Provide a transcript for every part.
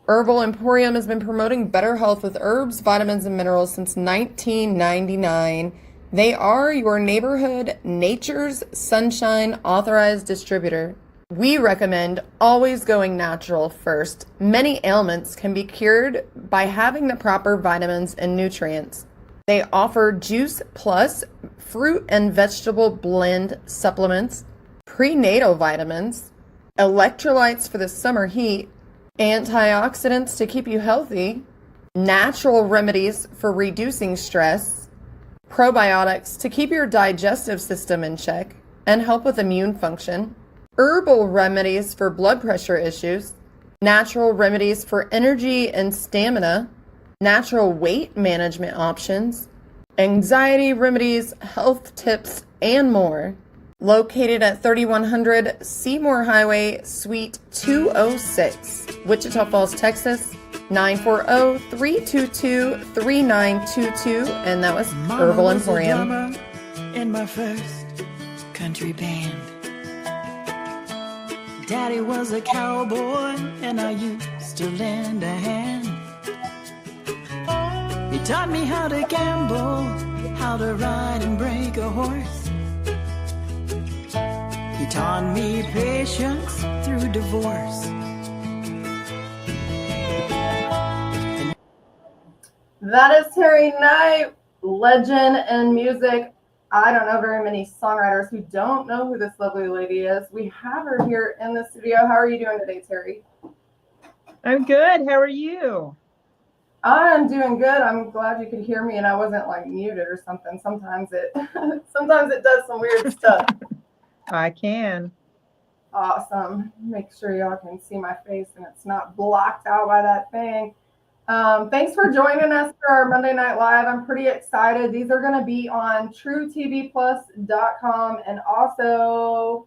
Herbal Emporium has been promoting better health with herbs, vitamins, and minerals since 1999. They are your neighborhood Nature's Sunshine authorized distributor. We recommend always going natural first. Many ailments can be cured by having the proper vitamins and nutrients. They offer Juice Plus fruit and vegetable blend supplements, prenatal vitamins, electrolytes for the summer heat, antioxidants to keep you healthy, natural remedies for reducing stress, probiotics to keep your digestive system in check and help with immune function, herbal remedies for blood pressure issues, natural remedies for energy and stamina, natural weight management options, anxiety remedies, health tips, and more. Located at 3100 Seymour Highway, Suite 206, Wichita Falls, Texas, 940-322-3922, and that was Herbal Emporium. Mama was a drummer in my first country band. Daddy was a cowboy, and I used to lend a hand. He taught me how to gamble, how to ride and break a horse. He taught me patience through divorce. That is Terri Knight, legend in music. I don't know very many songwriters who don't know who this lovely lady is. We have her here in the studio. How are you doing today, Terri? I'm good. How are you? I'm doing good. I'm glad you could hear me and I wasn't like muted or something. Sometimes it does some weird stuff. I can. Awesome. Make sure y'all can see my face and it's not blocked out by that thing. Thanks for joining us for our Monday Night Live. I'm pretty excited. These are going to be on truetvplus.com and also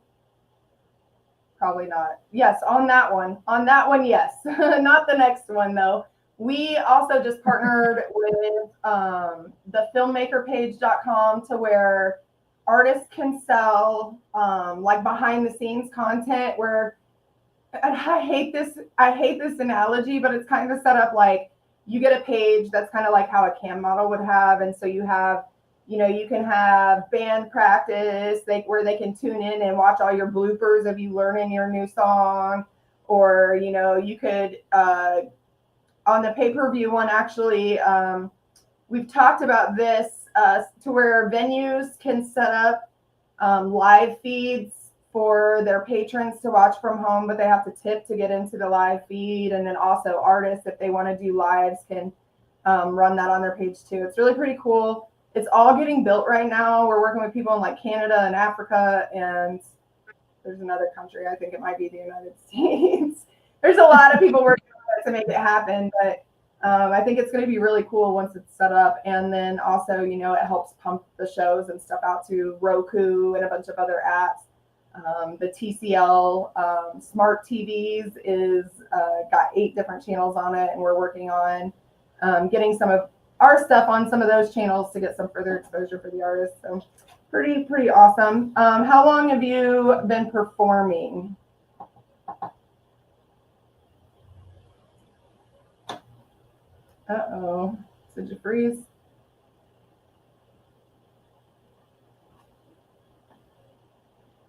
probably not. Yes, on that one. On that one, yes. Not the next one, though. We also just partnered with the filmmakerpage.com to where artists can sell like behind the scenes content where I hate this analogy, but it's kind of set up like you get a page that's kind of like how a cam model would have. And so you have, you can have band practice where they can tune in and watch all your bloopers of you learning your new song. Or, you could, on the pay-per-view one, actually, we've talked about this to where venues can set up live feeds for their patrons to watch from home, but they have to tip to get into the live feed. And then also artists, if they want to do lives, can run that on their page too. It's really pretty cool. It's all getting built right now. We're working with people in like Canada and Africa, and there's another country. I think it might be the United States. There's a lot of people working on it to make it happen, but I think it's going to be really cool once it's set up. And then also, it helps pump the shows and stuff out to Roku and a bunch of other apps. The TCL smart TVs is got 8 different channels on it, and we're working on getting some of our stuff on some of those channels to get some further exposure for the artists. So pretty awesome. How long have you been performing? Uh-oh. Did you freeze?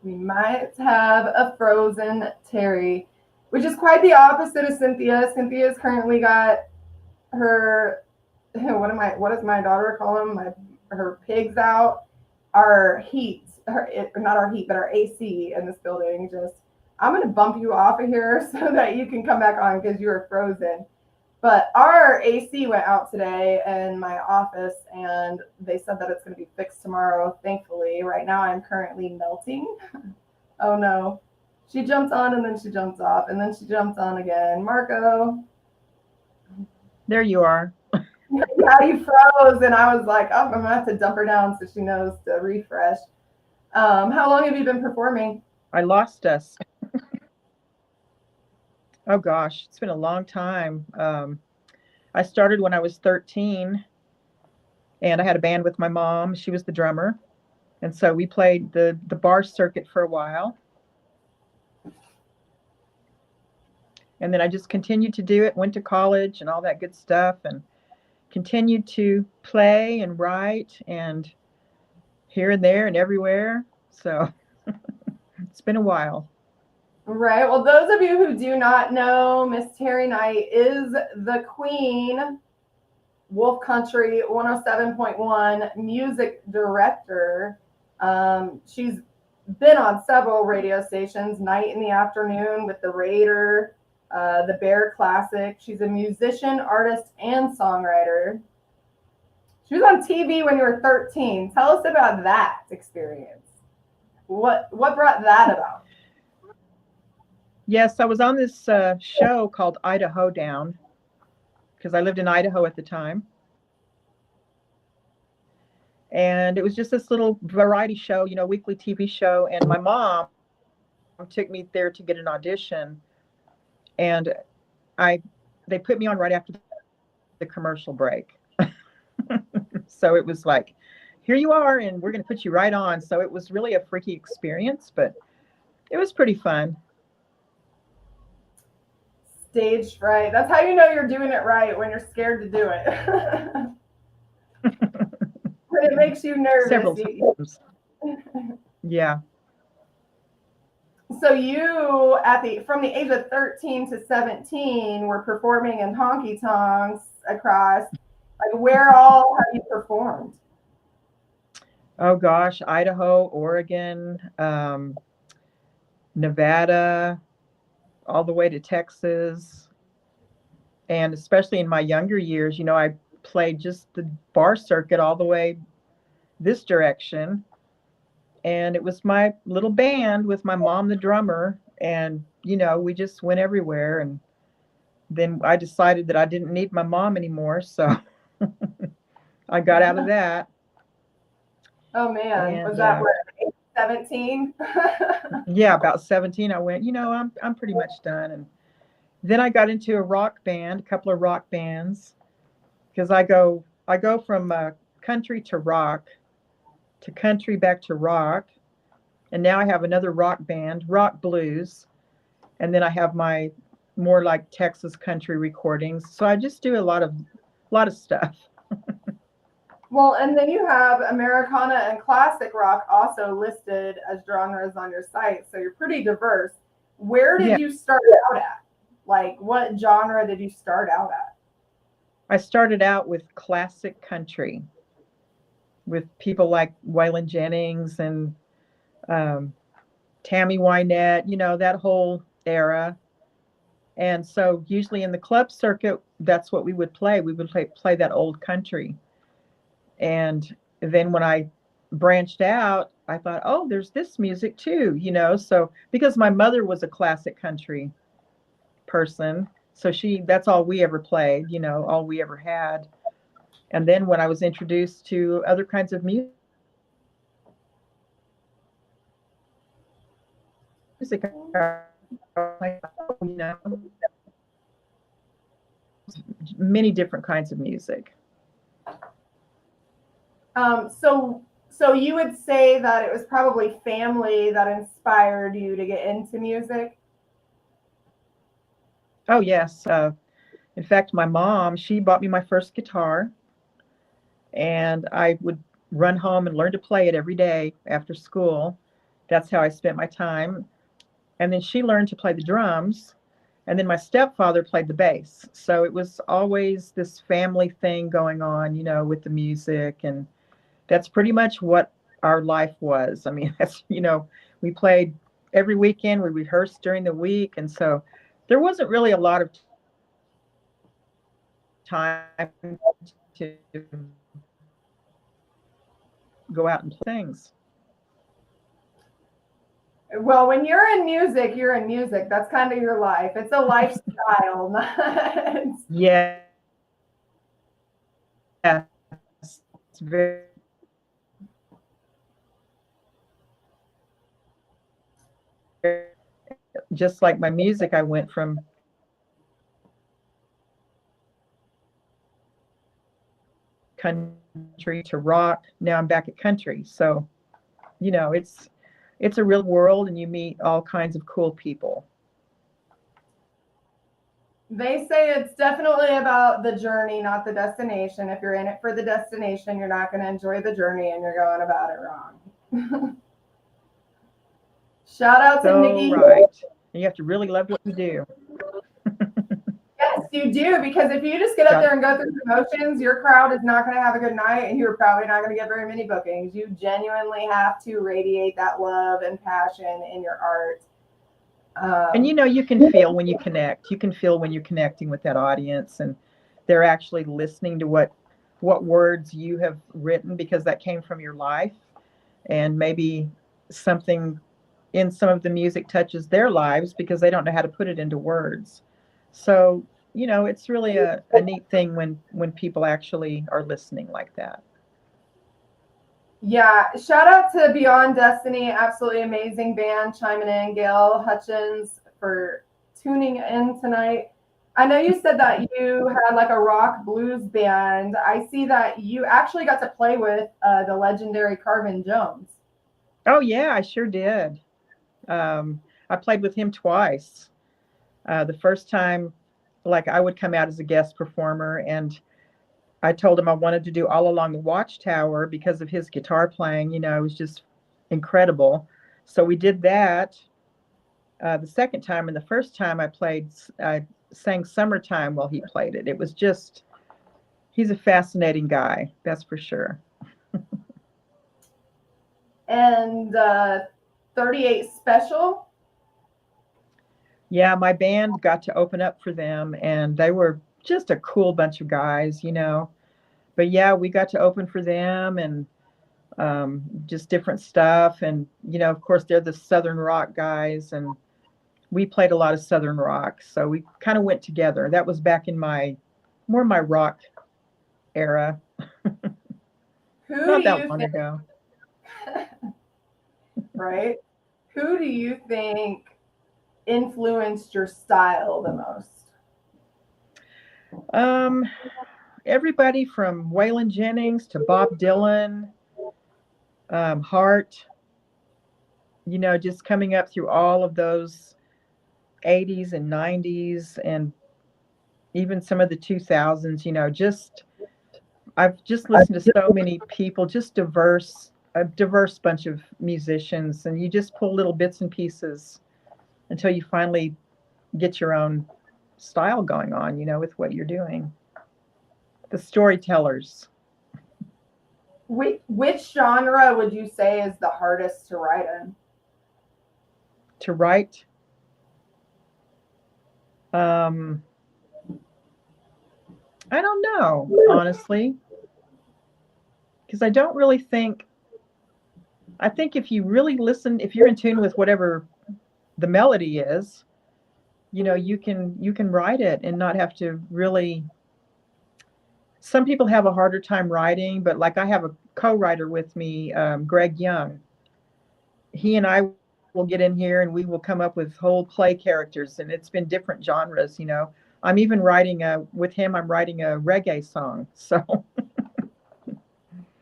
We might have a frozen Terri, which is quite the opposite of Cynthia. Cynthia's currently got her, what does my daughter call them? Her pigs out. Our heat, not our heat, but our AC in this building. I'm going to bump you off of here so that you can come back on because you are frozen. But our AC went out today in my office, and they said that it's going to be fixed tomorrow, thankfully. Right now, I'm currently melting. Oh, no. She jumps on, and then she jumps off, and then she jumps on again. Marco. There you are. Yeah, you froze, and I was like, oh, I'm going to have to dump her down so she knows to refresh. How long have you been performing? I lost us. Oh gosh, it's been a long time. I started when I was 13, and I had a band with my mom. She was the drummer, and so we played the bar circuit for a while. And then I just continued to do it, went to college and all that good stuff, and continued to play and write and here and there and everywhere. So it's been a while. Right. Well, those of you who do not know, Miss Terri Knight is the queen, Wolf Country 107.1 music director. She's been on several radio stations, Night in the Afternoon with the Raider, the Bear Classic. She's a musician, artist, and songwriter. She was on TV when you were 13. Tell us about that experience. What brought that about? Yes, I was on this show called Idaho Down because I lived in Idaho at the time. And it was just this little variety show, weekly TV show. And my mom took me there to get an audition. And they put me on right after the commercial break. So it was like, here you are, and we're going to put you right on. So it was really a freaky experience, but it was pretty fun. Stage fright. That's how you know you're doing it right, when you're scared to do it. When it makes you nervous. Several times. Yeah. So you, from the age of 13 to 17, were performing in honky tonks across, like, where all have you performed? Oh gosh, Idaho, Oregon, Nevada, all the way to Texas. And especially in my younger years, I played just the bar circuit all the way this direction. And it was my little band with my mom, the drummer. And, we just went everywhere. And then I decided that I didn't need my mom anymore. So I got out of that. Oh, man. And, was that what, 17? Yeah, about 17. I went, I'm pretty much done. And then I got into a rock band, a couple of rock bands, because I go from country to rock, to country back to rock. And now I have another rock band, rock blues. And then I have my more like Texas country recordings. So I just do a lot of stuff. Well, and then you have Americana and classic rock also listed as genres on your site. So you're pretty diverse. Where did you start out at? Like, what genre did you start out at? I started out with classic country with people like Waylon Jennings and Tammy Wynette, that whole era. And so usually in the club circuit, that's what we would play. We would play that old country. And then when I branched out, I thought, oh, there's this music too, so because my mother was a classic country person, so that's all we ever played, all we ever had. And then when I was introduced to other kinds of music, many different kinds of music. So you would say that it was probably family that inspired you to get into music? Oh, yes. In fact, my mom, she bought me my first guitar, and I would run home and learn to play it every day after school. That's how I spent my time. And then she learned to play the drums, and then my stepfather played the bass. So it was always this family thing going on, with the music. And that's pretty much what our life was. I mean, that's, we played every weekend, we rehearsed during the week. And so there wasn't really a lot of time to go out and play things. Well, when you're in music, you're in music. That's kind of your life. It's a lifestyle. Yeah. It's very just like my music, I went from country to rock. Now I'm back at country. So, it's a real world, and you meet all kinds of cool people. They say it's definitely about the journey, not the destination. If you're in it for the destination, you're not going to enjoy the journey and you're going about it wrong. Shout out to So Nikki. right. You have to really love what you do. Yes, you do, because if you just get up Got there and go through the motions, your crowd is not going to have a good night and you're probably not going to get very many bookings. You genuinely have to radiate that love and passion in your art. And you know, you can feel when you connect. You can feel when you're connecting with that audience and they're actually listening to what words you have written because that came from your life, and maybe something in some of the music touches their lives because they don't know how to put it into words. So, you know, it's really a neat thing when people actually are listening like that. Yeah, shout out to Beyond Destiny, absolutely amazing band chiming in. Gail Hutchins for tuning in tonight. I know you said that you had like a rock blues band. I see that you actually got to play with the legendary Carvin Jones. Oh yeah, I sure did. I played with him twice. The first time, like I would come out as a guest performer, and I told him I wanted to do All Along the Watchtower because of his guitar playing. You know, it was just incredible. So we did that the second time, and the first time I sang Summertime while he played it. It was just, he's a fascinating guy, that's for sure. And 38 Special. Yeah, my band got to open up for them, and they were just a cool bunch of guys, you know. But yeah, we got to open for them and just different stuff. And, you know, of course, they're the Southern rock guys, and we played a lot of Southern rock. So we kind of went together. That was back in more my rock era, Who not do that you long think, ago. right? Who do you think influenced your style the most? Um, Everybody from Waylon Jennings to Bob Dylan, Hart, you know, just coming up through all of those 80s and 90s and even some of the 2000s, you know, just I've just listened to so many people, just a diverse bunch of musicians, and you just pull little bits and pieces until you finally get your own style going on, you know, with what you're doing. The storytellers. Which genre would you say is the hardest to write in? To write, um, I don't know, honestly, because I don't really think. I think if you really listen, if you're in tune with whatever the melody is, you know, you can write it and not have to really. Some people have a harder time writing, but like I have a co-writer with me, Greg Young. He and I will get in here and we will come up with whole play characters, and it's been different genres. You know, I'm even writing with him. I'm writing a reggae song, so we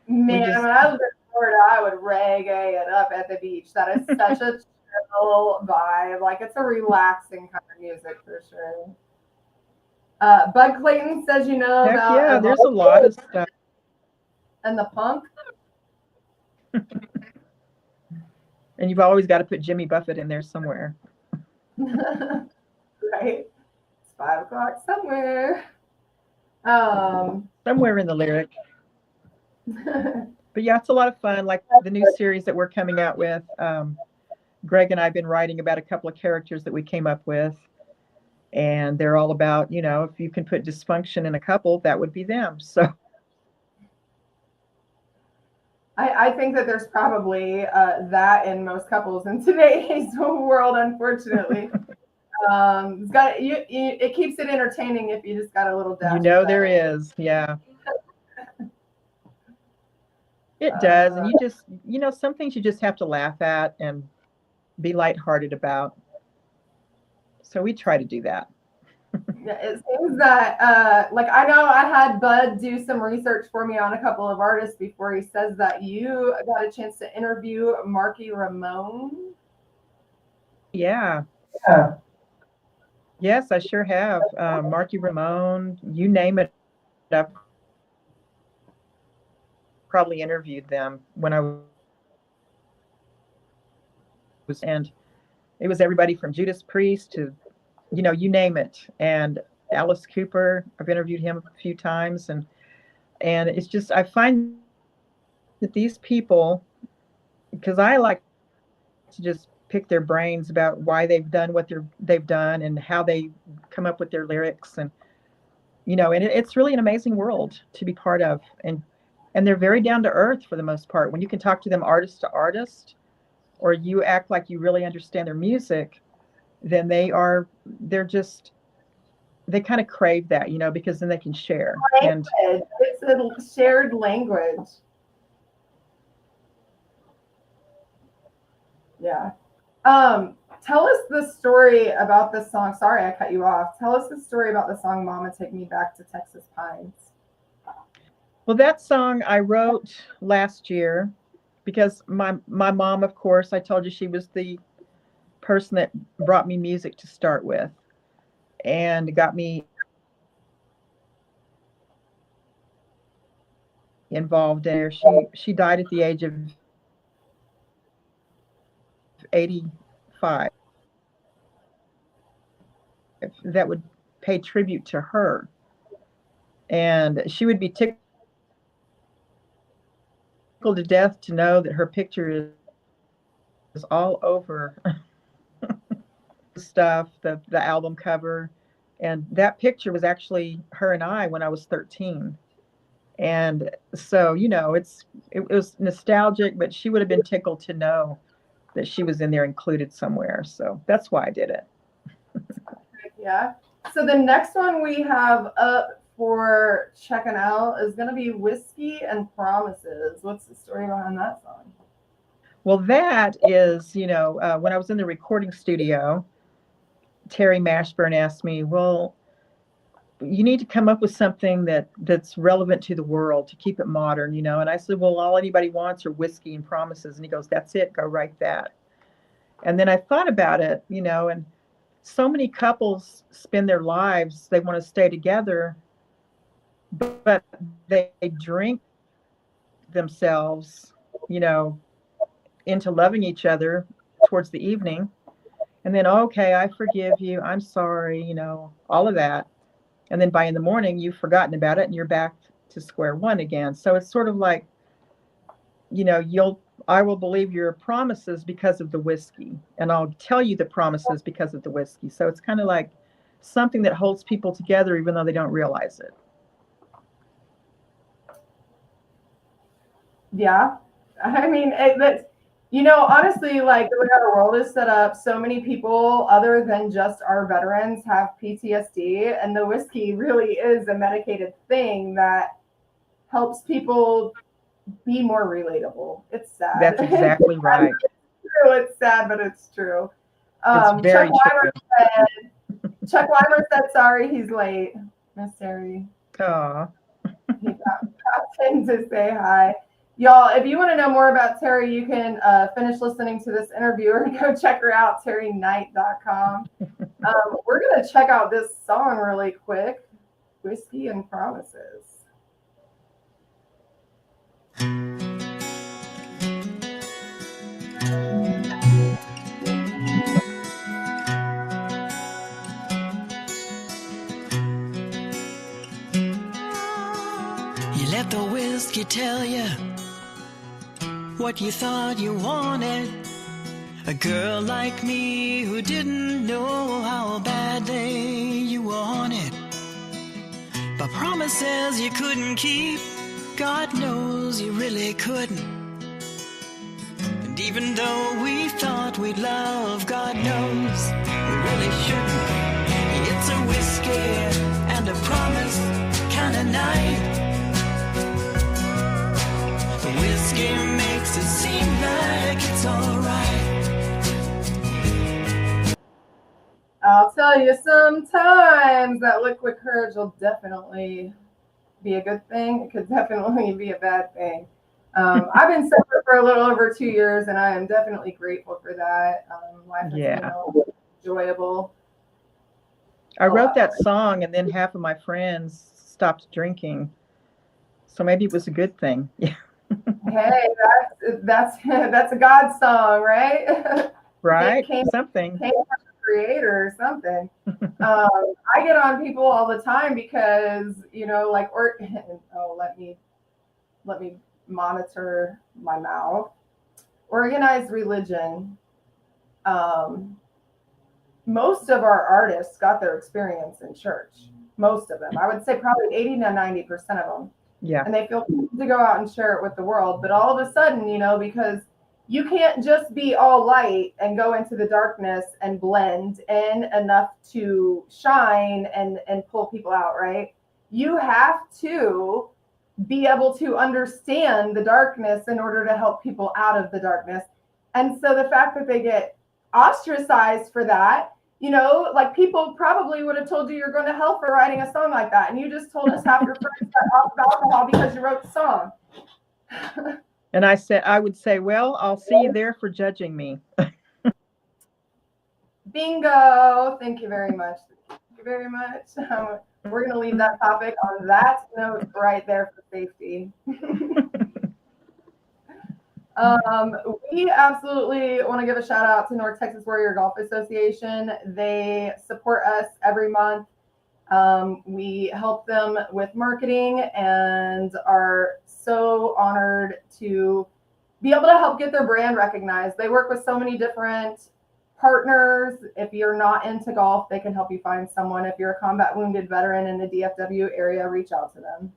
Man, just. when I was in Florida, I would reggae it up at the beach. That is such a chill vibe. Like it's a relaxing kind of music for sure. Bud Clayton says you know Heck about yeah, there's a Evolve lot of stuff. and the punk. And you've always got to put Jimmy Buffett in there somewhere. Right? It's 5 o'clock somewhere. Somewhere in the lyric. But yeah, it's a lot of fun. Like the new series that we're coming out with. Greg and I have been writing about a couple of characters that we came up with. And they're all about, you know, if you can put dysfunction in a couple, that would be them. So I think that there's probably that in most couples in today's world, unfortunately. It's got it keeps it entertaining if you just got a little dash. you know there is, yeah. It does. And you just, you know, some things you just have to laugh at and be lighthearted about. So we try to do that. Yeah, it seems that like I know I had Bud do some research for me on a couple of artists before. He says that you got a chance to interview Marky Ramone. Yeah. Yes, I sure have. Marky Ramone, you name it. I've probably interviewed them when I was, and it was everybody from Judas Priest to, you name it. And Alice Cooper, I've interviewed him a few times, and it's just I find that these people, because I like to just pick their brains about why they've done what they've done and how they come up with their lyrics, and and it's really an amazing world to be part of, and they're very down to earth for the most part. When you can talk to them artist to artist, or you act like you really understand their music, then they're just they kind of crave that, because then they can share. And Language. It's a shared language. Yeah. Tell us the story about this song. Sorry, I cut you off. Tell us the story about the song "Mama Take Me Back to Texas Pines." well, that song I wrote last year because my mom, of course, I told you she was the person that brought me music to start with and got me involved in her. She died at the age of 85. That would pay tribute to her, and she would be tickled to death to know that her picture is all over stuff, the album cover. And that picture was actually her and I when I was 13. And so, it was nostalgic, but she would have been tickled to know that she was in there included somewhere. So that's why I did it. Yeah. So the next one we have up for checking out is going to be "Whiskey and Promises." What's the story behind that song? Well, that is, when I was in the recording studio, Terry Mashburn asked me, well, you need to come up with something that's relevant to the world to keep it modern, And I said, well, all anybody wants are whiskey and promises. And he goes, that's it. Go write that. And then I thought about it, and so many couples spend their lives, they want to stay together, but they drink themselves, you know, into loving each other towards the evening. And then, okay, I forgive you. I'm sorry, all of that. And then by in the morning, you've forgotten about it and you're back to square one again. So it's sort of like, I will believe your promises because of the whiskey, and I'll tell you the promises because of the whiskey. So it's kind of like something that holds people together even though they don't realize it. Yeah. I mean, that's, honestly, like the way our world is set up, so many people other than just our veterans have PTSD, and the whiskey really is a medicated thing that helps people be more relatable. It's sad. That's exactly right. It's sad, but it's true. It's very true. Chuck Weimer said sorry he's late. Miss Terri. Aw. He popped in to say hi. Y'all, if you want to know more about Terri, you can finish listening to this interview or go check her out, terriknight.com. We're going to check out this song really quick, "Whiskey and Promises." You let the whiskey tell you what you thought you wanted. A girl like me who didn't know how badly you wanted. But promises you couldn't keep, God knows you really couldn't. And even though we thought we'd love, God knows we really shouldn't. It's a whiskey and a promise kind of night. The whiskey makes it seem like it's alright. I'll tell you, sometimes that liquid courage will definitely be a good thing. It could definitely be a bad thing. I've been sober for a little over 2 years, and I am definitely grateful for that. Life has been enjoyable. I wrote that song, and then half of my friends stopped drinking. So maybe it was a good thing. Yeah. Hey, that's a God song, right? It Right? came Something. from the creator or something. I get on people all the time because, like, oh, let me monitor my mouth. Organized religion. Um, most of our artists got their experience in church. Most of them, I would say, probably 80 to 90% of them, Yeah. and they feel free to go out and share it with the world. But all of a sudden, because you can't just be all light and go into the darkness and blend in enough to shine and pull people out, right? You have to be able to understand the darkness in order to help people out of the darkness. And so the fact that they get ostracized for that, like, people probably would have told you you're going to hell for writing a song like that. And you just told us half your friends got off of alcohol because you wrote the song. And I would say, well, I'll see you there for judging me. Bingo. Thank you very much. Thank you very much. We're going to leave that topic on that note right there for safety. We absolutely want to give a shout out to North Texas Warrior Golf Association. They support us every month. We help them with marketing and are so honored to be able to help get their brand recognized. They work with so many different partners. If you're not into golf, they can help you find someone. If you're a combat wounded veteran in the DFW area, reach out to them.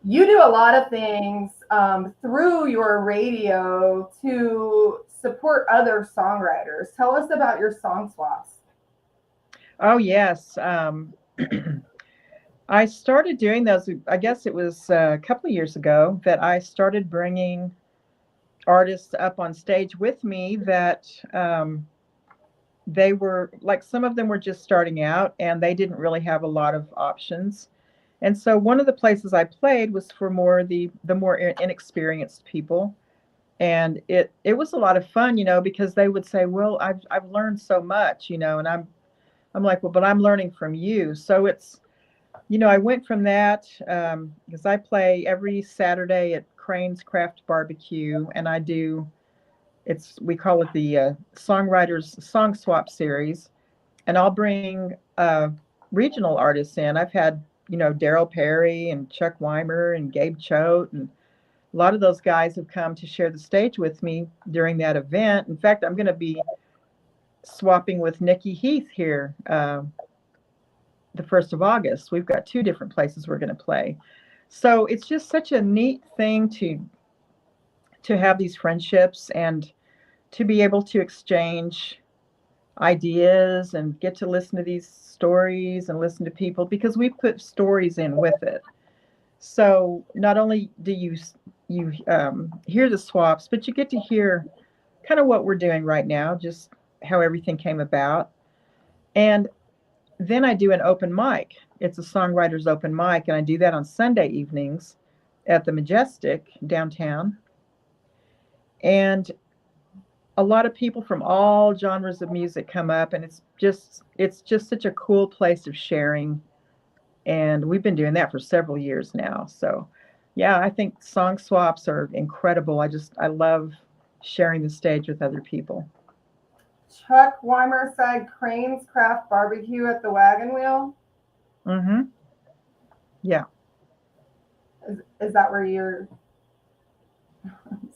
You do a lot of things through your radio to support other songwriters. Tell us about your song swaps. Oh, yes. I started doing those, I guess it was a couple of years ago that I started bringing artists up on stage with me that they were like, some of them were just starting out and they didn't really have a lot of options. And so one of the places I played was for the more inexperienced people. And it was a lot of fun, because they would say, well, I've learned so much, and I'm like, well, but I'm learning from you. So it's, I went from that because I play every Saturday at Crane's Craft Barbecue, and we call it the Songwriters Song Swap Series, and I'll bring regional artists in. I've had, Daryl Perry and Chuck Weimer and Gabe Choate, and a lot of those guys have come to share the stage with me during that event. In fact, I'm going to be swapping with Nikki Heath here the 1st of August. We've got 2 different places we're going to play. So it's just such a neat thing to have these friendships and to be able to exchange ideas and get to listen to these stories and listen to people, because we put stories in with it. So not only do you hear the swaps, but you get to hear kind of what we're doing right now, just how everything came about. And then I do an open mic. It's a songwriters open mic, and I do that on Sunday evenings at the Majestic downtown. And a lot of people from all genres of music come up, and it's just such a cool place of sharing. And we've been doing that for several years now. So yeah, I think song swaps are incredible. I love sharing the stage with other people. Chuck Weimer said Crane's Craft Barbecue at the Wagon Wheel. Mm-hmm. Yeah. Is that where you're?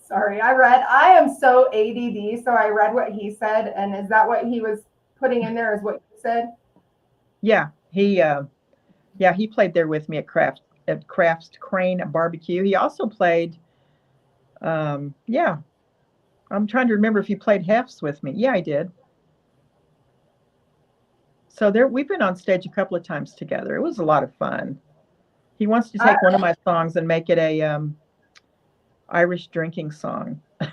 Sorry, I am so ADD, so I read what he said, and is that what he was putting in there? Is what you said? Yeah, he played there with me at Craft's Crane Barbecue. He also played. Yeah, I'm trying to remember if he played Hefts with me. Yeah, I did. So we've been on stage a couple of times together. It was a lot of fun. He wants to take one of my songs and make it a Irish drinking song. That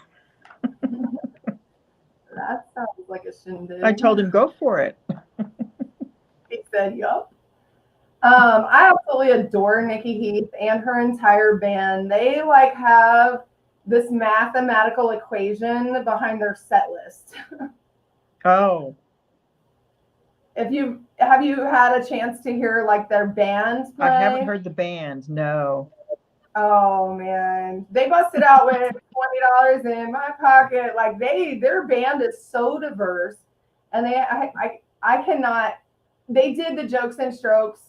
sounds like a shindig. I told him, go for it. He said, yup. I absolutely adore Nikki Heath and her entire band. They have this mathematical equation behind their set list. Oh. Have you had a chance to hear like their bands play? I haven't heard the band. No. Oh man, they busted out with $20 in my pocket. Like their band is so diverse, and I cannot. They did the Jokes and Strokes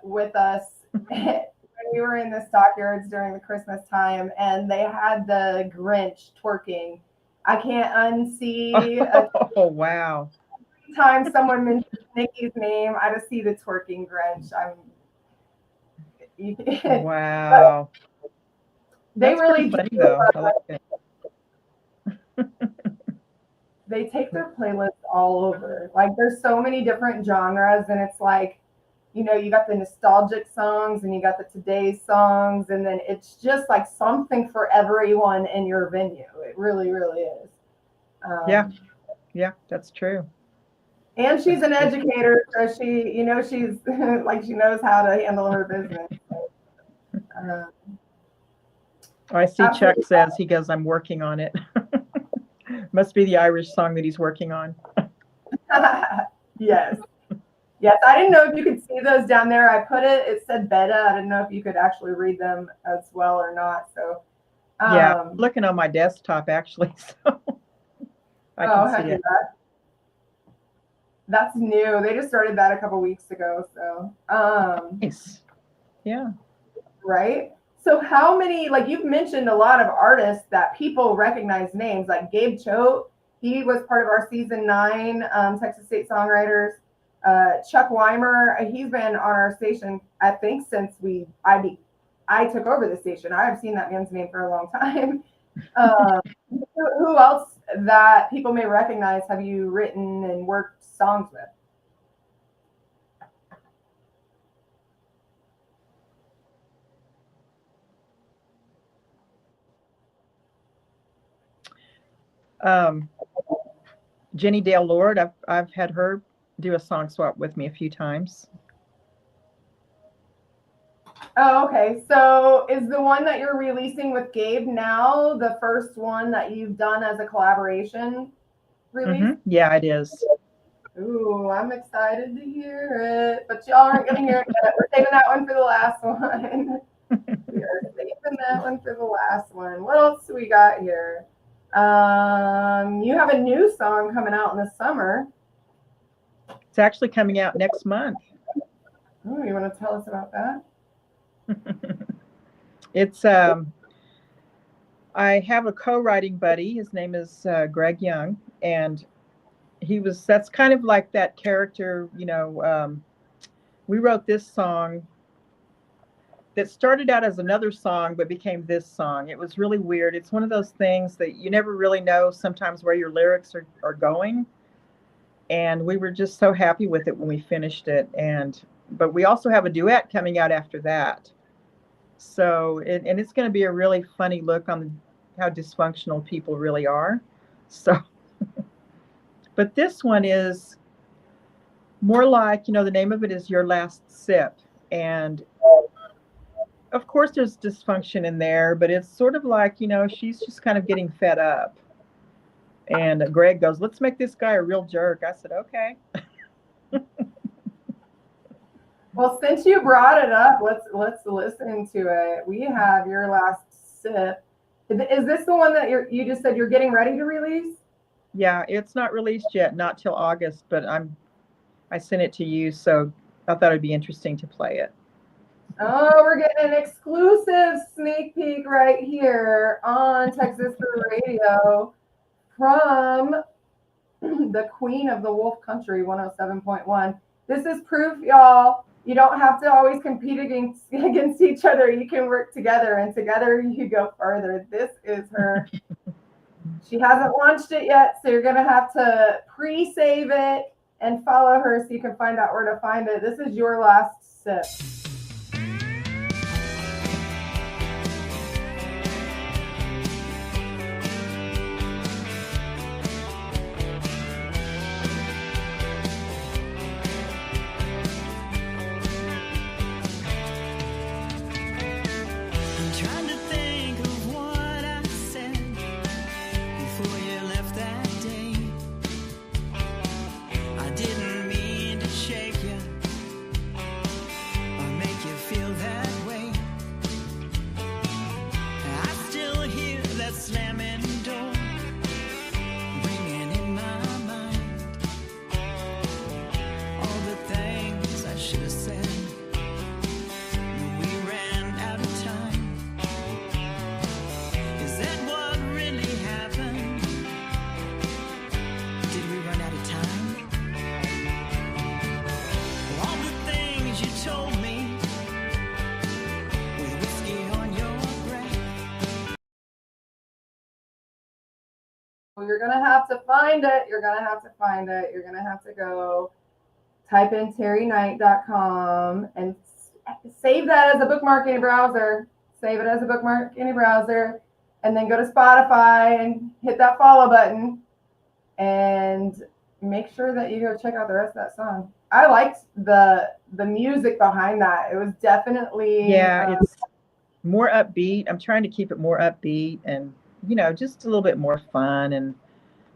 with us when we were in the stockyards during the Christmas time, and they had the Grinch twerking. I can't unsee Oh, wow. every time someone mentions Nikki's name, I just see the twerking Grinch. Wow. They That's really pretty funny, do. though. I like it. They take their playlists all over. Like there's so many different genres, and it's like, you got the nostalgic songs and you got the today's songs, and then it's just like something for everyone in your venue. It really, really is. Yeah, that's true. And she's an educator, so she's like she knows how to handle her business. I see Absolutely. Chuck says, he goes, I'm working on it. Must be the Irish song that he's working on. Yes. I didn't know if you could see those down there. It said beta. I didn't know if you could actually read them as well or not. So yeah, I'm looking on my desktop actually, so I can see it. That's new. They just started that a couple weeks ago. So Nice. Yeah. Right. So how many, like you've mentioned a lot of artists that people recognize names, like Gabe Choate, he was part of our season 9 Texas State Songwriters. Chuck Weimer, he's been on our station, I think, since I took over the station. I have seen that man's name for a long time. Who else that people may recognize have you written and worked songs with? Jenny Dale Lord, I've had her do a song swap with me a few times. Oh, okay. So is the one that you're releasing with Gabe now the first one that you've done as a collaboration release? Mm-hmm. Yeah, it is. Ooh, I'm excited to hear it. But y'all aren't going to hear it yet. We're saving that one for the last one. We are saving that one for the last one. What else do we got here? You have a new song coming out in the summer. It's actually coming out next month. Ooh, you want to tell us about that? It's I have a co-writing buddy. His name is Greg Young, and that's kind of like that character, we wrote this song that started out as another song but became this song. It was really weird. It's one of those things that you never really know sometimes where your lyrics are going, and we were just so happy with it when we finished it. But we also have a duet coming out after that. So, and it's going to be a really funny look on how dysfunctional people really are. So, but this one is more like, the name of it is Your Last Sip. And of course there's dysfunction in there, but it's sort of like, she's just kind of getting fed up. And Greg goes, let's make this guy a real jerk. I said, okay. Well, since you brought it up, let's listen to it. We have Your Last Sip. Is this the one that you just said you're getting ready to release? Yeah, it's not released yet, not till August, but I sent it to you, so I thought it'd be interesting to play it. Oh, we're getting an exclusive sneak peek right here on Texas Brew Radio from the Queen of the Wolf Country, 107.1. This is proof, y'all. You don't have to always compete against each other. You can work together, and together you go further. This is her. She hasn't launched it yet, so you're going to have to pre-save it and follow her so you can find out where to find it. This is Your Last Sip. Didn't mean told me, with whiskey on your breath. You're going to have to find it. You're going to have to find it. You're going to have to go type in terriknight.com and save that as a bookmark in your browser. Save it as a bookmark in your browser. And then go to Spotify and hit that follow button. And make sure that you go check out the rest of that song. I liked the music behind that. It was definitely it's more upbeat. I'm trying to keep it more upbeat and, you know, just a little bit more fun. And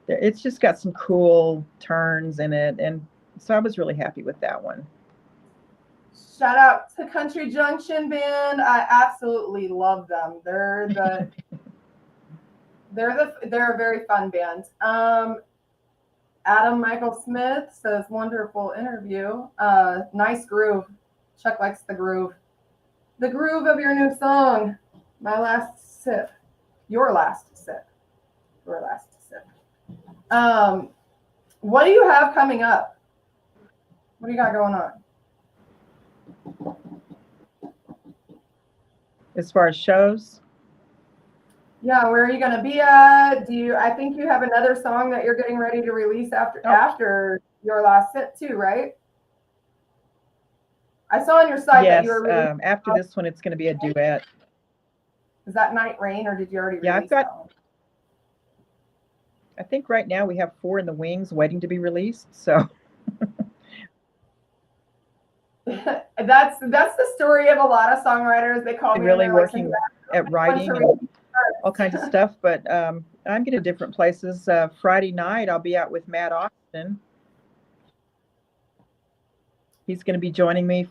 it's just got some cool turns in it. And so I was really happy with that one. Shout out to Country Junction Band. I absolutely love them. They're a very fun band. Adam Michael Smith says, wonderful interview. Nice groove. Chuck likes the groove. The groove of your new song. My last sip. Your last sip. Your last sip. What do you have coming up? What do you got going on? As far as shows? Yeah, where are you going to be at? I think you have another song that you're getting ready to release after your last sip too, right? I saw on your site that you were releasing. After this one, it's going to be a duet. Is that Night Rain, or did you already release that one? I think right now we have 4 in the wings waiting to be released. So that's the story of a lot of songwriters. They call me really working at writing and all kinds of stuff. But I'm going to different places. Friday night, I'll be out with Matt Austin. He's going to be joining me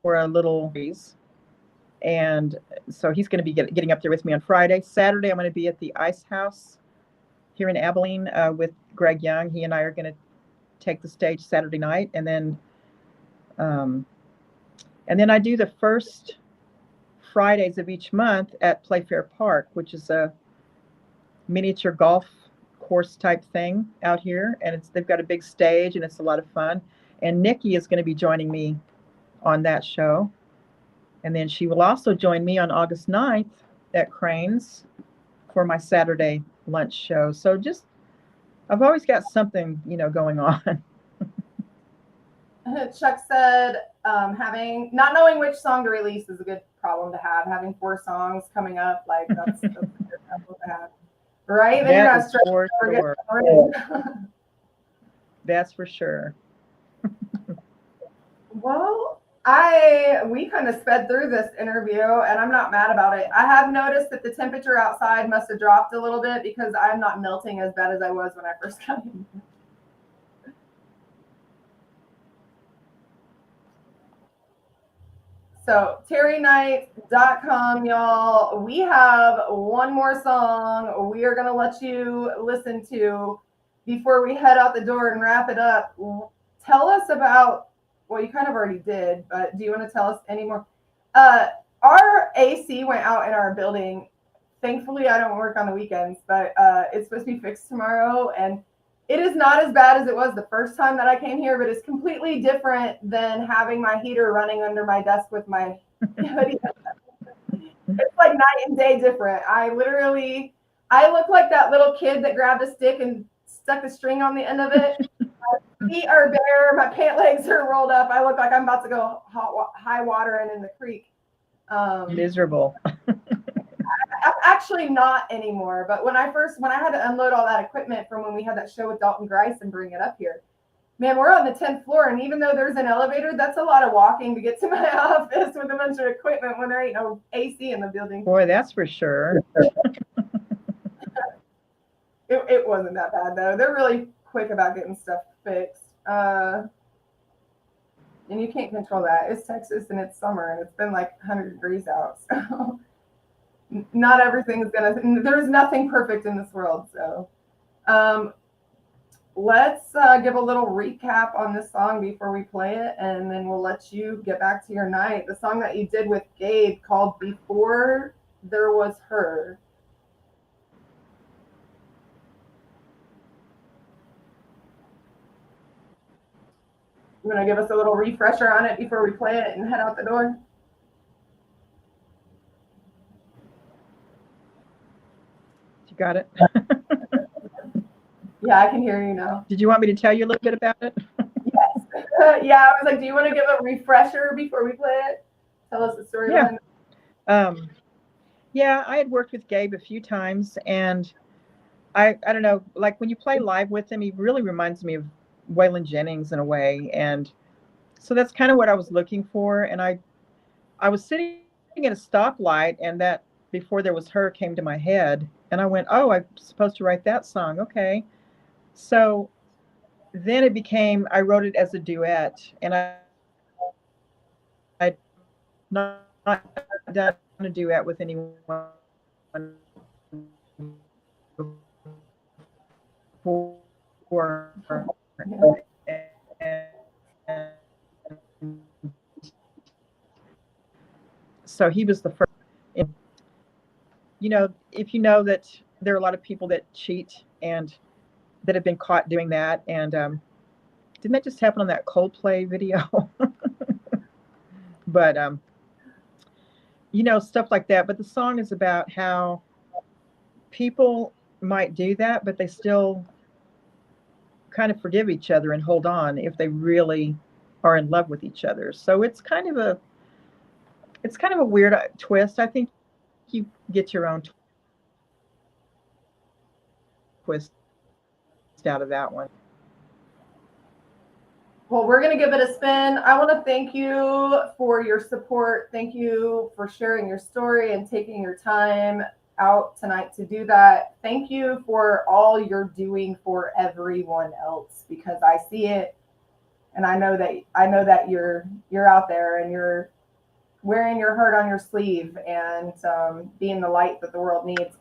for a little breeze. And so he's going to be getting up there with me on Friday. Saturday, I'm going to be at the Ice House here in Abilene with Greg Young. He and I are going to take the stage Saturday night. And then I do the first Fridays of each month at Playfair Park, which is a miniature golf course type thing out here. And they've got a big stage and it's a lot of fun. And Nikki is going to be joining me on that show. And then she will also join me on August 9th at Crane's for my Saturday lunch show. So I've always got something, going on. Chuck said, not knowing which song to release is a good problem to have. Having 4 songs coming up, like that's a good problem to have. Right? Then you're not stressed over That's for sure. Well, we kind of sped through this interview and I'm not mad about it. I have noticed that the temperature outside must have dropped a little bit because I'm not melting as bad as I was when I first got in. So terriknight.com, y'all. We have one more song we are going to let you listen to before we head out the door and wrap it up. Tell us about, well, you kind of already did, but do you want to tell us any more? Our AC went out in our building. Thankfully, I don't work on the weekends, but it's supposed to be fixed tomorrow. And it is not as bad as it was the first time that I came here, but it's completely different than having my heater running under my desk with my hoodie. It's like night and day different. I look like that little kid that grabbed a stick and stuck the string on the end of it. My feet are bare. My pant legs are rolled up. I look like I'm about to go high water and in the creek. Miserable. Actually not anymore, but when I had to unload all that equipment from when we had that show with Dalton Grice and bring it up here, man, we're on the 10th floor, and even though there's an elevator, that's a lot of walking to get to my office with a bunch of equipment when there ain't no AC in the building. Boy, that's for sure. It wasn't that bad though. They're really quick about getting stuff fixed. And you can't control that. It's Texas and it's summer and it's been like 100 degrees out. So not everything's there's nothing perfect in this world. So let's give a little recap on this song before we play it, and then we'll let you get back to your night. The song that you did with Gabe called Before There Was Her. You want to give us a little refresher on it before we play it and head out the door? You got it? Yeah, I can hear you now. Did you want me to tell you a little bit about it? Yes. Yeah, I was like, do you want to give a refresher before we play it? Tell us the story behind it. Yeah, I had worked with Gabe a few times, and I don't know, like when you play live with him, he really reminds me of Waylon Jennings in a way. And so that's kind of what I was looking for. And I was sitting at a stoplight, and that Before There Was Her came to my head. And I went, oh, I'm supposed to write that song. Okay. So then I wrote it as a duet. And I'd not done a duet with anyone before. So he was the first. You know, if you know that there are a lot of people that cheat and that have been caught doing that, and didn't that just happen on that Coldplay video? But you know, stuff like that. But the song is about how people might do that, but they still kind of forgive each other and hold on if they really are in love with each other. So it's kind of a weird twist. I think you get your own twist out of that one. Well, we're going to give it a spin. I want to thank you for your support. Thank you for sharing your story and taking your time out tonight to do that. Thank you for all you're doing for everyone else, because I see it, and I know that you're out there and you're wearing your heart on your sleeve and being the light that the world needs.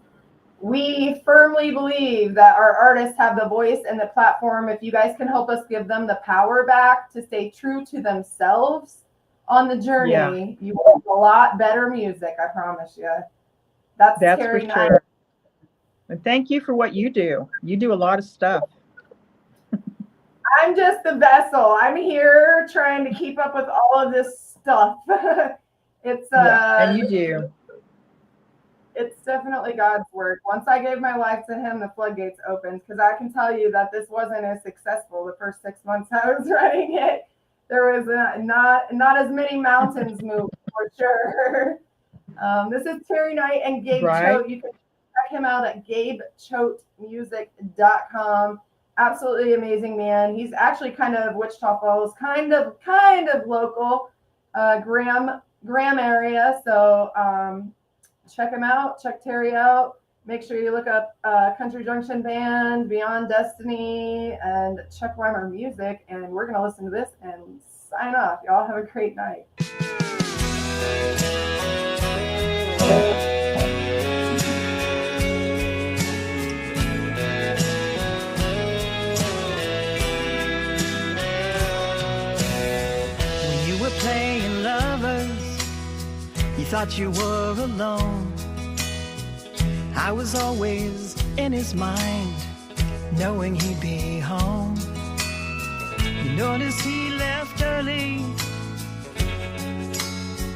We firmly believe that our artists have the voice and the platform. If you guys can help us give them the power back to stay true to themselves on the journey, you will have a lot better music, I promise you. That's for sure. And thank you for what you do. You do a lot of stuff. I'm just the vessel. I'm here trying to keep up with all of this stuff. And you do. It's definitely God's work. Once I gave my life to him, the floodgates opened, because I can tell you that this wasn't as successful the first 6 months I was writing it. There was not as many mountains moved, for sure. This is Terri Knight and Gabe Choate. You can check him out at gabechoatemusic.com. Absolutely amazing man. He's actually kind of Wichita Falls, kind of local, Graham area. So check him out. Check Terri out. Make sure you look up Country Junction Band, Beyond Destiny, and Chuck Weimer Music. And we're going to listen to this and sign off. Y'all have a great night. When you were playing lovers, you thought you were alone. I was always in his mind, knowing he'd be home. You notice he left early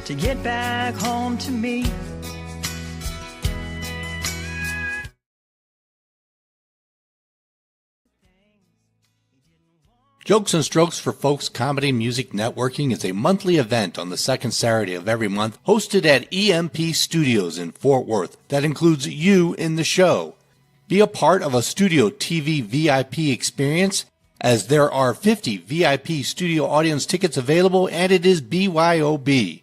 to get back home to me. Jokes and Strokes for Folks Comedy Music Networking is a monthly event on the second Saturday of every month, hosted at EMP Studios in Fort Worth that includes you in the show. Be a part of a Studio TV VIP experience, as there are 50 VIP studio audience tickets available, and it is BYOB.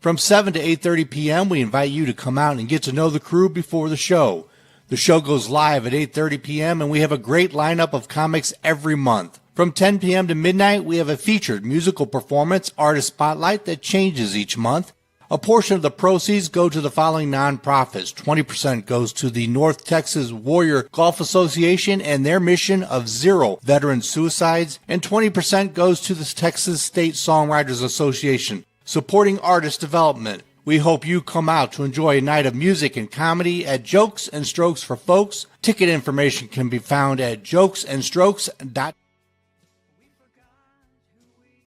From 7 to 8:30 p.m., we invite you to come out and get to know the crew before the show. The show goes live at 8:30 p.m., and we have a great lineup of comics every month. From 10 p.m. to midnight, we have a featured musical performance artist spotlight that changes each month. A portion of the proceeds go to the following nonprofits. 20% goes to the North Texas Warrior Golf Association and their mission of 0 veteran suicides, and 20% goes to the Texas State Songwriters Association, supporting artist development. We hope you come out to enjoy a night of music and comedy at Jokes and Strokes for Folks. Ticket information can be found at jokesandstrokes.com.